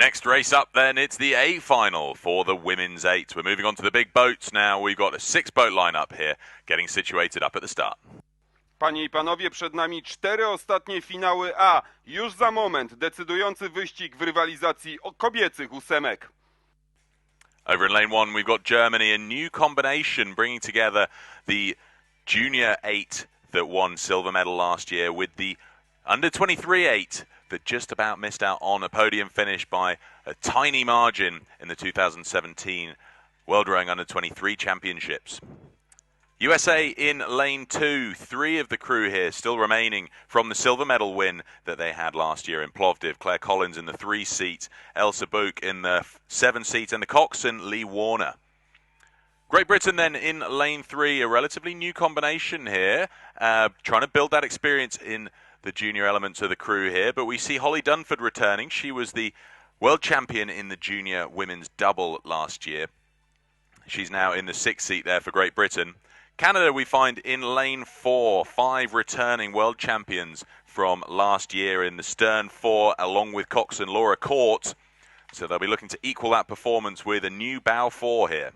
Next race up then, it's the A final for the women's 8. We're moving on to the big boats now. We've got a 6-boat lineup here, getting situated up at the start. Panie i panowie, przed nami 4 ostatnie finały A. Już za moment decydujący wyścig w rywalizacji kobiecych 8. Over in lane 1, we've got Germany, a new combination bringing together the junior 8 that won silver medal last year with the under 23 8 that just about missed out on a podium finish by a tiny margin in the 2017 World Rowing Under 23 Championships. USA in lane 2, 3 of the crew here still remaining from the silver medal win that they had last year in Plovdiv. Claire Collins in the 3 seat, Elsa Book in the 7 seat, and the coxswain Lee Warner. Great Britain then in lane 3, a relatively new combination here, trying to build that experience in the junior elements of the crew here, but we see Holly Dunford returning. She was the world champion in the junior women's double last year. She's now in the 6th seat there for Great Britain. Canada we find in lane 4, 5 returning world champions from last year in the stern 4, along with coxswain Laura Court. So they'll be looking to equal that performance with a new bow 4 here.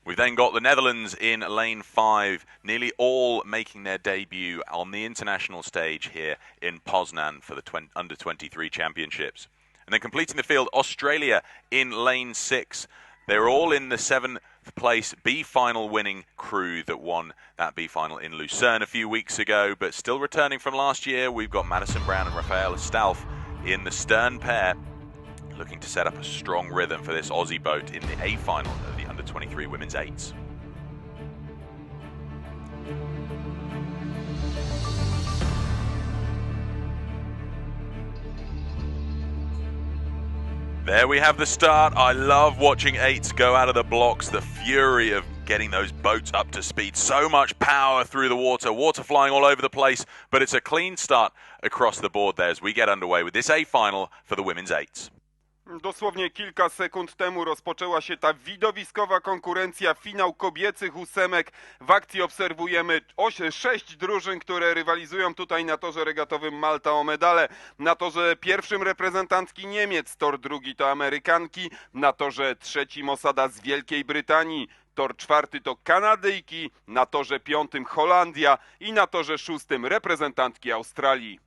We've then got the Netherlands in lane 5, nearly all making their debut on the international stage here in Poznan for the under 23 championships. And then completing the field, Australia in lane 6. They're all in the 7th place B final winning crew that won that B final in Lucerne a few weeks ago, but still returning from last year. We've got Madison Brown and Rafaela Stalf in the stern pair, looking to set up a strong rhythm for this Aussie boat in the A final of the under 23 women's 8s. There we have the start. I love watching 8s go out of the blocks, the fury of getting those boats up to speed. So much power through the water flying all over the place, but it's a clean start across the board there as we get underway with this A final for the women's 8s. Dosłownie kilka sekund temu rozpoczęła się ta widowiskowa konkurencja, finał kobiecych 8. W akcji obserwujemy 6 drużyn, które rywalizują tutaj na torze regatowym Malta o medale. Na torze pierwszym reprezentantki Niemiec, tor drugi to Amerykanki, na torze trzecim osada z Wielkiej Brytanii, tor czwarty to Kanadyjki, na torze piątym Holandia i na torze szóstym reprezentantki Australii.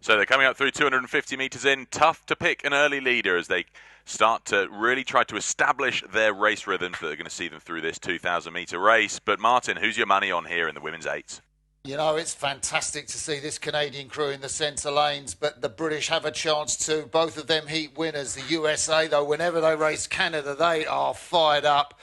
So they're coming up through 250 metres in. Tough to pick an early leader as they start to really try to establish their race rhythms that are going to see them through this 2,000 metre race. But Martin, who's your money on here in the women's 8s? You know, it's fantastic to see this Canadian crew in the centre lanes, but the British have a chance too. Both of them heat winners. The USA, though, whenever they race Canada, they are fired up.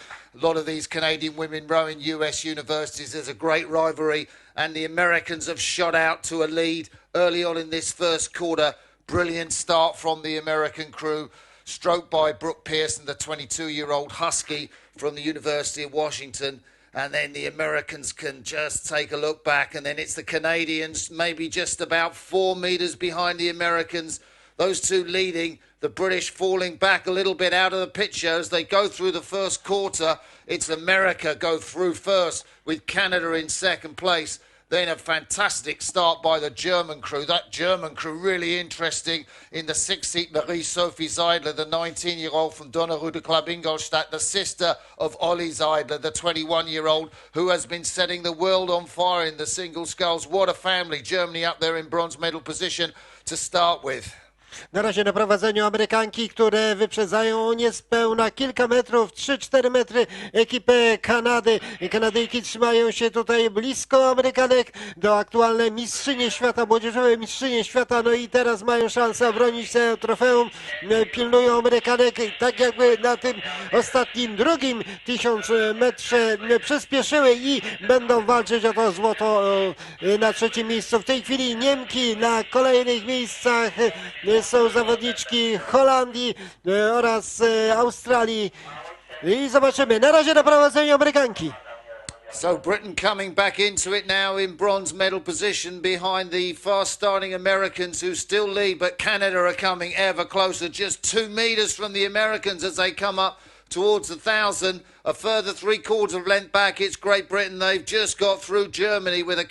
A lot of these Canadian women rowing US universities. There's a great rivalry, and the Americans have shot out to a lead early on in this first quarter. Brilliant start from the American crew, stroked by Brooke Pearson, the 22-year-old Husky from the University of Washington. And then the Americans can just take a look back, and then it's the Canadians maybe just about 4 metres behind the Americans. Those two leading, the British falling back a little bit out of the picture as they go through the first quarter. It's America go through first with Canada in second place. Then a fantastic start by the German crew. That German crew really interesting. In the 6th seat, Marie-Sophie Seidler, the 19-year-old from Donnerhude Club Ingolstadt, the sister of Olli Seidler, the 21-year-old who has been setting the world on fire in the single sculls. What a family. Germany up there in bronze medal position to start with. Na razie na prowadzeniu Amerykanki, które wyprzedzają niespełna kilka metrów, 3-4 metry ekipę Kanady. Kanadyjki trzymają się tutaj blisko Amerykanek, do aktualne mistrzynie świata, młodzieżowe mistrzynie świata. No i teraz mają szansę obronić się trofeum. Pilnują Amerykanek, tak jakby na tym ostatnim, drugim 1000 metrze przyspieszyły i będą walczyć o to złoto na trzecim miejscu. W tej chwili Niemki na kolejnych miejscach. Są zawodniczki Holandii oraz Australii i zobaczymy. Na razie na prowadzeniu Amerykanki. So Britain coming back into it now in bronze medal position behind the fast-starting Americans who still lead, but Canada are coming ever closer, just 2 metres from the Americans as they come up towards 1,000. A further 3/4 of length back, it's Great Britain. They've just got through Germany with a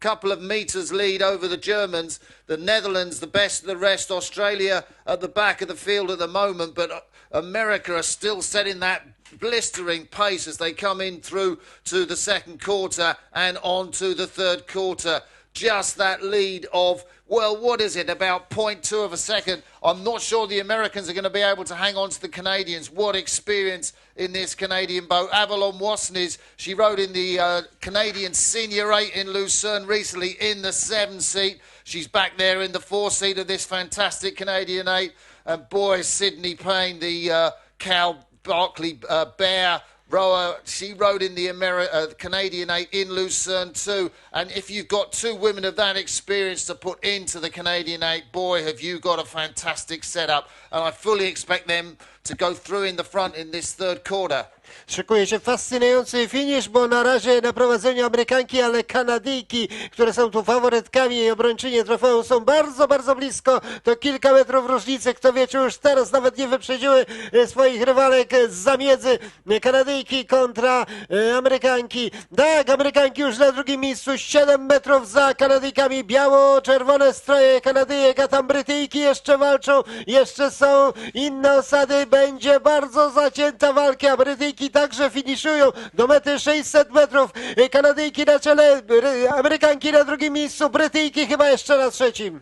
couple of metres lead over the Germans. The Netherlands, the best of the rest. Australia at the back of the field at the moment, but America are still setting that blistering pace as they come in through to the second quarter and on to the third quarter. Just that lead of, well, what is it, about 0.2 of a second. I'm not sure the Americans are going to be able to hang on to the Canadians. What experience in this Canadian boat. Avalon Wasnes, she rode in the Canadian Senior 8 in Lucerne recently in the 7 seat. She's back there in the 4 seat of this fantastic Canadian 8. And boy, Sydney Payne, the Cal Barkley Bear rower, she rode in the Canadian 8 in Lucerne too. And if you've got 2 women of that experience to put into the Canadian 8, boy, have you got a fantastic setup. And I fully expect them to go through in the front in this third quarter. Szykuje się fascynujący finish, bo na razie na prowadzeniu Amerykanki, ale Kanadyjki, które są tu faworytkami i obrończynie trofeum, są bardzo, bardzo blisko. To kilka metrów różnicy. Kto wie, czy już teraz nawet nie wyprzedziły swoich rywalek z zamiedzy. Kanadyjki kontra Amerykanki. Tak, Amerykanki już na drugim miejscu, 7 metrów za Kanadyjkami. Biało-czerwone stroje Kanadyjek, a tam Brytyjki jeszcze walczą. Jeszcze są inne osady. Będzie bardzo zacięta walka. Brytyjki także finiszują do mety 600 metrów. Kanadyjki na czele, Amerykanki na drugim miejscu, Brytyjki chyba jeszcze na trzecim.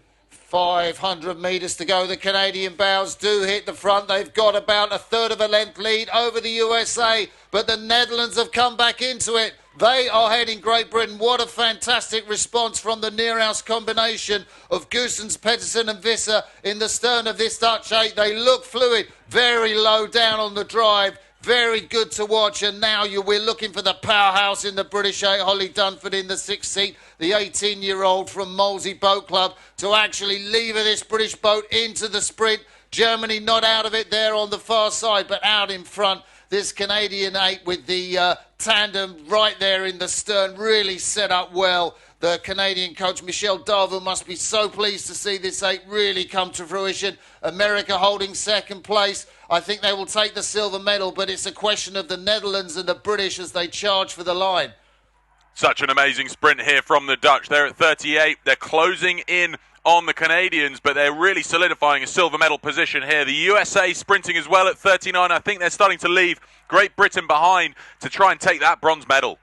500 metres to go. The Canadian bows do hit the front. They've got about a third of a length lead over the USA, but the Netherlands have come back into it. They are heading Great Britain. What a fantastic response from the Neerhouse combination of Goossens, Pedersen and Visser in the stern of this Dutch 8. They look fluid, very low down on the drive. Very good to watch, and now we're looking for the powerhouse in the British 8, Holly Dunford in the 6th seat, the 18-year-old from Molesey Boat Club, to actually lever this British boat into the sprint. Germany not out of it there on the far side, but out in front. This Canadian 8 with the tandem right there in the stern, really set up well. The Canadian coach, Michel Darville, must be so pleased to see this 8 really come to fruition. America holding second place. I think they will take the silver medal, but it's a question of the Netherlands and the British as they charge for the line. Such an amazing sprint here from the Dutch. They're at 38. They're closing in on the Canadians, but they're really solidifying a silver medal position here. The USA sprinting as well at 39. I think they're starting to leave Great Britain behind to try and take that bronze medal.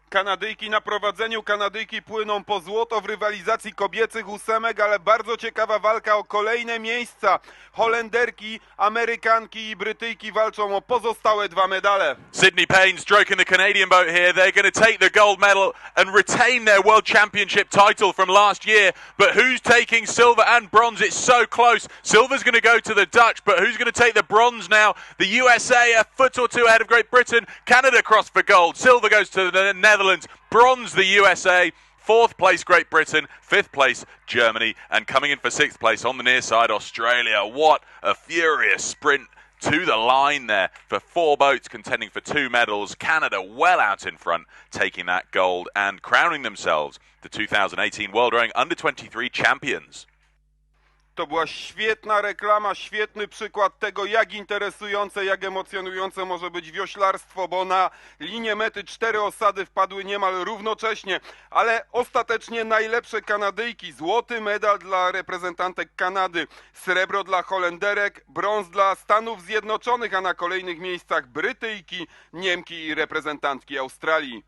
Kanadyjki na prowadzeniu, Kanadyjki płyną po złoto w rywalizacji kobiecych 8, ale bardzo ciekawa walka o kolejne miejsca. Holenderki, Amerykanki i Brytyjki walczą o pozostałe 2 medale. Sydney Payne stroking the Canadian boat here. They're going to take the gold medal and retain their World Championship title from last year. But who's taking silver and bronze? It's so close. Silver's going to go to the Dutch, but who's going to take the bronze now? The USA a foot or 2 ahead of Great Britain. Canada crossed for gold. Silver goes to the Netherlands. Bronze, the USA. 4th place, Great Britain. 5th place, Germany. And coming in for 6th place on the near side, Australia. What a furious sprint to the line there for 4 boats contending for 2 medals. Canada well out in front, taking that gold and crowning themselves the 2018 World Rowing Under-23 champions. To była świetna reklama, świetny przykład tego, jak interesujące, jak emocjonujące może być wioślarstwo, bo na linię mety 4 osady wpadły niemal równocześnie, ale ostatecznie najlepsze Kanadyjki. Złoty medal dla reprezentantek Kanady, srebro dla Holenderek, brąz dla Stanów Zjednoczonych, a na kolejnych miejscach Brytyjki, Niemki i reprezentantki Australii.